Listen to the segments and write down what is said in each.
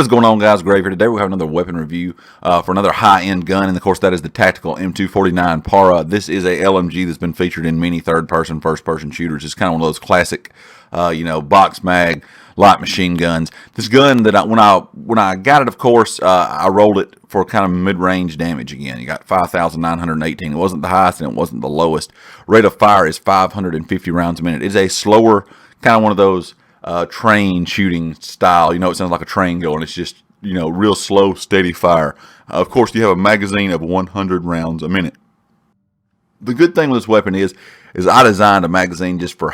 What is going on, guys? Grave here. Today we have another weapon review for another high-end gun, and of course that is the tactical M249 Para. This is a LMG that's been featured in many third-person, first-person shooters. It's kind of one of those classic, box mag light machine guns. This gun that when I got it, of course, I rolled it for kind of mid-range damage again. You got 5,918. It wasn't the highest and it wasn't the lowest. Rate of fire is 550 rounds a minute. It's a slower, kind of one of those train shooting style. It sounds like a train going. It's just, real slow, steady fire. Of course, you have a magazine of 100 rounds a minute. The good thing with this weapon is I designed a magazine just for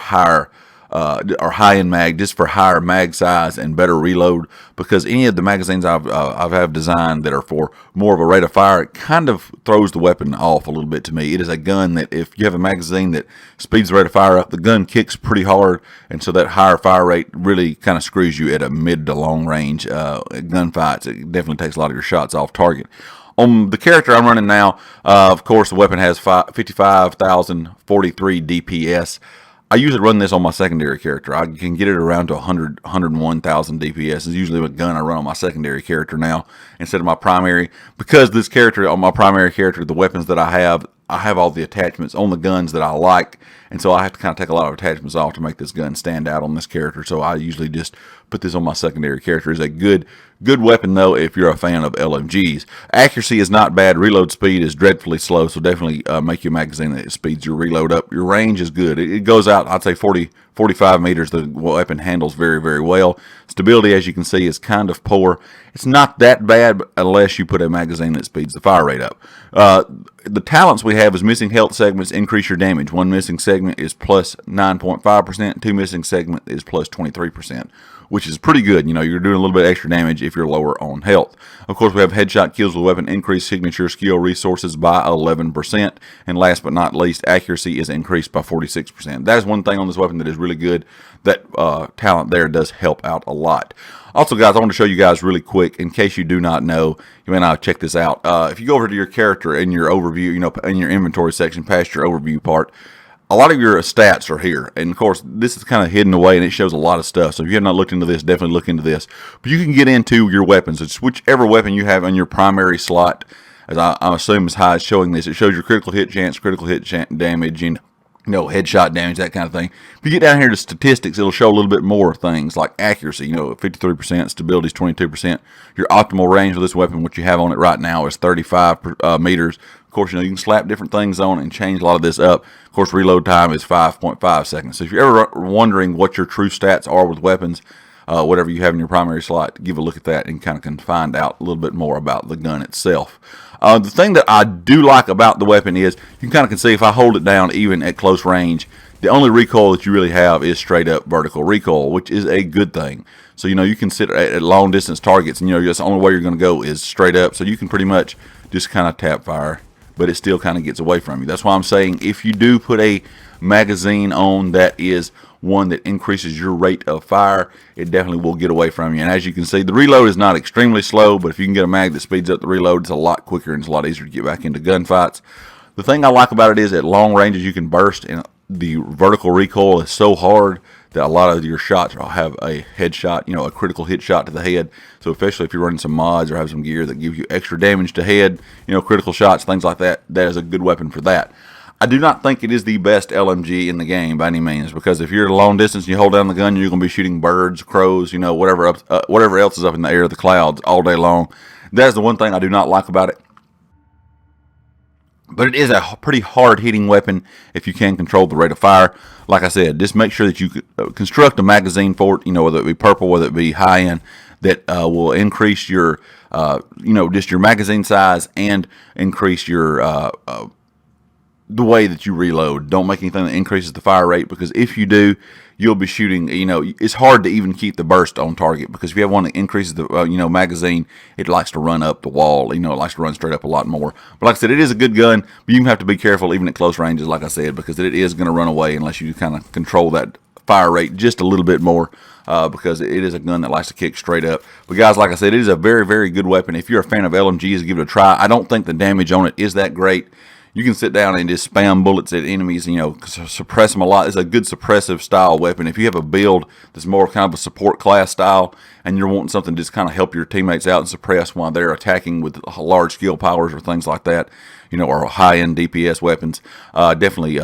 high-end mag, just for higher mag size and better reload, because any of the magazines I've designed that are for more of a rate of fire, it kind of throws the weapon off a little bit to me. It is a gun that if you have a magazine that speeds the rate of fire up, the gun kicks pretty hard, and so that higher fire rate really kind of screws you at a mid to long range gunfights. It definitely takes a lot of your shots off target. On the character I'm running now, of course, the weapon has 55,043 DPS. I usually run this on my secondary character. I can get it around to 101,000 DPS. It's usually a gun I run on my secondary character now instead of my primary. Because this character, on my primary character, the weapons that I have all the attachments on the guns that I like. And so I have to kind of take a lot of attachments off to make this gun stand out on this character. So I usually just put this on my secondary character. It's a good weapon, though, if you're a fan of LMGs. Accuracy is not bad. Reload speed is dreadfully slow, so definitely make your magazine that speeds your reload up. Your range is good. It goes out, I'd say, 45 meters. The weapon handles very, very well. Stability, as you can see, is kind of poor. It's not that bad unless you put a magazine that speeds the fire rate up. The talents we have is missing health segments increase your damage. One missing segment is plus 9.5%. Two missing segment is plus 23%, which is pretty good. You're doing a little bit extra damage if you're lower on health. Of course, we have headshot kills with weapon, increased signature skill resources by 11%. And last but not least, accuracy is increased by 46%. That is one thing on this weapon that is really good. That talent there does help out a lot. Also, guys, I want to show you guys really quick, in case you do not know, you may not check this out. If you go over to your character in your overview, in your inventory section, past your overview part, a lot of your stats are here. And, of course, this is kind of hidden away, and it shows a lot of stuff. So if you have not looked into this, definitely look into this. But you can get into your weapons. It's whichever weapon you have on your primary slot, as I assume is how it's showing this. It shows your critical hit chance, critical hit damage, and headshot damage, that kind of thing. If you get down here to statistics, it'll show a little bit more things like accuracy, 53%, stability is 22%. Your optimal range of this weapon, what you have on it right now, is 35 meters. Of course, you can slap different things on it and change a lot of this up. Of course, reload time is 5.5 seconds. So if you're ever wondering what your true stats are with weapons, whatever you have in your primary slot, give a look at that and kind of can find out a little bit more about the gun itself. The thing that I do like about the weapon is you kind of can see if I hold it down even at close range, the only recoil that you really have is straight up vertical recoil, which is a good thing. So, you can sit at long distance targets and, that's the only way you're going to go is straight up. So you can pretty much just kind of tap fire, but it still kind of gets away from you. That's why I'm saying if you do put a magazine on that is one that increases your rate of fire, it definitely will get away from you. And as you can see, the reload is not extremely slow, but if you can get a mag that speeds up the reload, it's a lot quicker and it's a lot easier to get back into gunfights. The thing I like about it is at long ranges you can burst, and the vertical recoil is so hard that a lot of your shots will have a headshot, a critical hit shot to the head. So especially if you're running some mods or have some gear that give you extra damage to head, critical shots, things like that, that is a good weapon for that. I do not think it is the best LMG in the game by any means, because if you're at a long distance and you hold down the gun, you're going to be shooting birds, crows, whatever else is up in the air, the clouds, all day long. That is the one thing I do not like about it. But it is a pretty hard-hitting weapon if you can control the rate of fire. Like I said, just make sure that you construct a magazine for it, whether it be purple, whether it be high-end, that will increase your, just your magazine size and increase your the way that you reload. Don't make anything that increases the fire rate, because if you do, you'll be shooting, it's hard to even keep the burst on target, because if you have one that increases the, magazine, it likes to run up the wall, it likes to run straight up a lot more. But like I said, it is a good gun, but you have to be careful even at close ranges, like I said, because it is going to run away unless you kind of control that fire rate just a little bit more, because it is a gun that likes to kick straight up. But guys, like I said, it is a very, very good weapon. If you're a fan of LMGs, give it a try. I don't think the damage on it is that great. you can sit down and just spam bullets at enemies, and, suppress them a lot. It's a good suppressive style weapon. If you have a build that's more kind of a support class style, and you're wanting something to just kind of help your teammates out and suppress while they're attacking with large skill powers or things like that, or high-end DPS weapons, definitely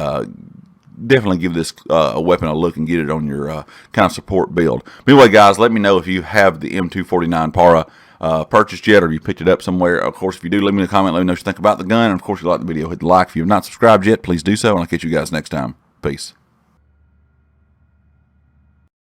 give this weapon a look and get it on your kind of support build. But anyway, guys, let me know if you have the M249 Para purchased yet, or you picked it up somewhere. Of course, if you do, leave me a comment. Let me know what you think about the gun. And of course, if you like the video, hit the like. If you have not subscribed yet, please do so. And I'll catch you guys next time. Peace.